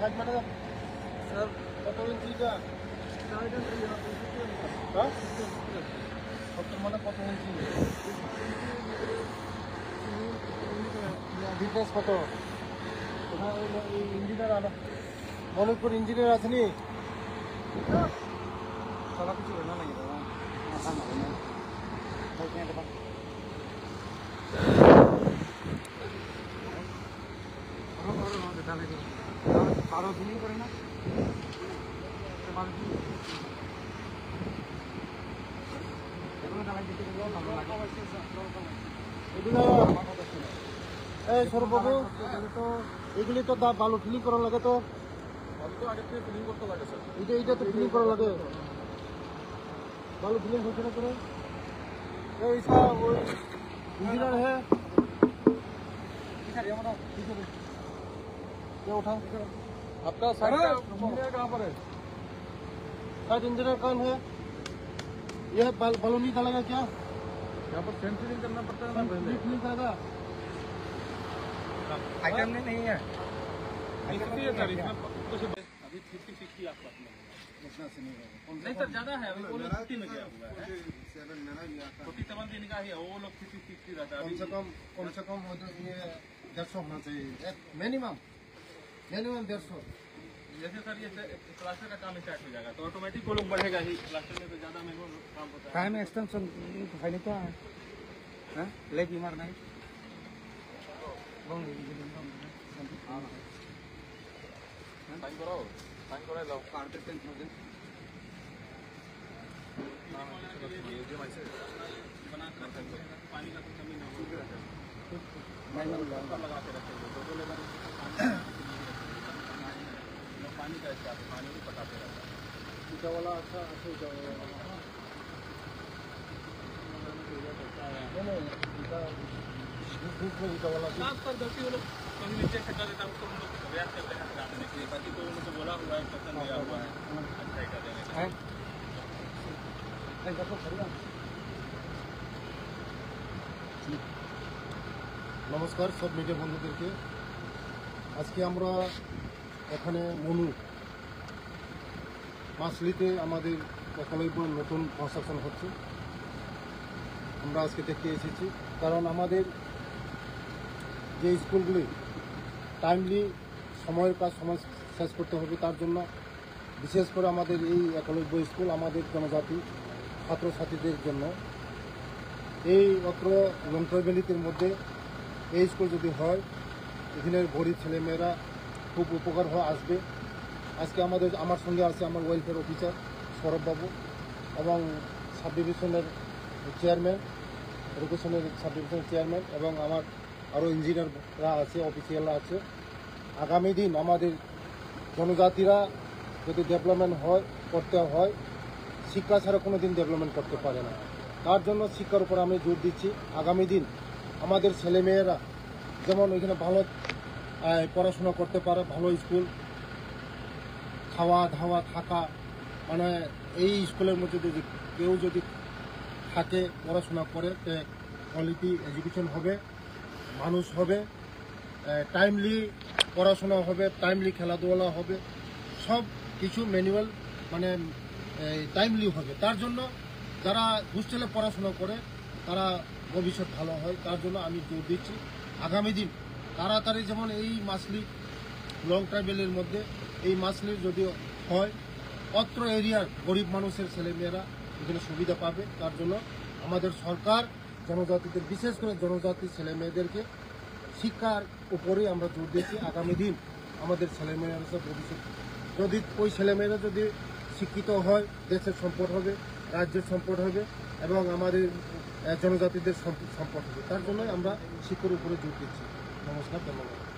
Side মানে sir কত ইঞ্চি এটা? হ্যাঁ 70 মানে কত ইঞ্চি? ডিটেলস কত? কোথায় এই ইঞ্জিনিয়ার আনা মনিপুর ইঞ্জিনিয়ার আছেনি? सारा कुछ रहना नहीं था आसान है ना बोलते हैं तो और बता ले कारो दिल्ली करे ना के बाद এগুলো দালাই দিতে গেল ভালো লাগে এগুলো এই সরবাবু এগুলি তো ভালো ফিলিং করা লাগে তো আমি তো আগে থেকে ফিলিং করতে লাগে স্যার এইটা তো ফিলিং করা লাগে ভালো ফিলিং হচ্ছে না করে ऐसा वो इंजीनियर है सर ये बताओ क्या उठा आपका साइड इंजीनियर कहाँ पर है शायद इंजीनियर कौन है यह बालू नहीं डालेगा क्या यहाँ पर सेम फीलिंग करना पड़ता है ना पहले फीलिंग करेगा आइटम में नहीं है अभी 50-60 आसपास में इतना से नहीं होगा नहीं सर ज्यादा है अभी वो लोग 50 में गया हुआ है 47 दिन का ही है वो लोग 50-60 रहता है कम से कम वो तो ये 150 होना चाहिए मिनिमम 150 जैसे सर ये प्लास्टर का काम स्टार्ट हो जाएगा तो ऑटोमेटिक वो लोग बढ़ेगा ही प्लास्टर में तो ज्यादा महंगा काम होता है टाइम एक्सटेंशन फाइल क्या है हैं ले बीमार नहीं साइन कराओ लो कार्पेट टेंशन हो जाए बना कर पानी का कुछ कमी ना हो लगा के रखेंगे तो लेबर पानी का स्टाफ पानी भी पटाते रहता है ईटा वाला अच्छा ईटा वाला नहीं ईटा वाला साफ पर गलती वो लोग कभी नीचे खड्डा देता है उसको हम लोग प्रयास करते हैं हटाने के लिए बाकी तो उनको बोला हुआ है पसंद दिया हुआ है अच्छा ईटा देने का নমস্কার সব মিডিয়া বন্ধুদেরকে আজকে আমরা এখানে মনু মাছলিতে আমাদের একলব্য নতুন কনস্ট্রাকশন হচ্ছে আমরা আজকে দেখতে এসেছি কারণ আমাদের যে স্কুলগুলি টাইমলি সময়ের কাজ সময় শেষ করতে হবে তার জন্য বিশেষ করে আমাদের এই একলব্য স্কুল আমাদের জনজাতি ছাত্রছাত্রীদের জন্য এই অত্র লংট্রাইবেলিটির মধ্যে এই স্কুল যদি হয় এখানের গরিব ছেলেমেয়েরা খুব উপকার হয়ে আসবে আজকে আমার সঙ্গে আছে আমার ওয়েলফেয়ার অফিসার সৌরভবাবু এবং সাব ডিভিশনের চেয়ারম্যান এডুকেশনের সাব ডিভিশনের চেয়ারম্যান এবং আমার আরও ইঞ্জিনিয়াররা আছে অফিসিয়ালরা আছে আগামী দিন আমাদের জনজাতিরা যদি ডেভেলপমেন্ট করতে হয় শিক্ষা ছাড়া কোনো দিন ডেভেলপমেন্ট করতে পারে না তার জন্য শিক্ষার উপর আমি জোর দিচ্ছি আগামী দিন আমাদের ছেলেমেয়েরা যেমন ওইখানে ভালো পড়াশোনা করতে পারে ভালো স্কুল খাওয়া ধাওয়া থাকা মানে এই স্কুলের মধ্যে যদি কেউ যদি থাকে পড়াশোনা করে কোয়ালিটি এডুকেশন হবে মানুষ হবে টাইমলি পড়াশোনা হবে টাইমলি খেলাধুলা হবে সব কিছু ম্যানুয়াল মানে টাইমলি হবে তার জন্য যারা হোস্টেলে পড়াশোনা করে তারা ভবিষ্যৎ ভালো হয় তার জন্য আমি জোর দিচ্ছি আগামী দিন তাড়াতাড়ি যেমন এই মাছলি লং ট্রাইবেলের মধ্যে এই মাছলির যদি হয় অত্র এরিয়ার গরিব মানুষের ছেলেমেয়েরা এখানে সুবিধা পাবে তার জন্য আমাদের সরকার জনজাতিদের বিশেষ করে জনজাতির ছেলেমেয়েদেরকে শিক্ষার উপরেই আমরা জোর দিচ্ছি আগামী দিন আমাদের ছেলেমেয়েরা ভবিষ্যৎ যদি ওই ছেলেমেয়েরা যদি শিক্ষিত হয় দেশের সম্পদ হবে রাজ্যের সম্পদ হবে এবং আমাদের জনজাতিদের সম্পদ হবে তার জন্যই আমরা শিক্ষার উপরে জোর দিচ্ছি নমস্কার ধন্যবাদ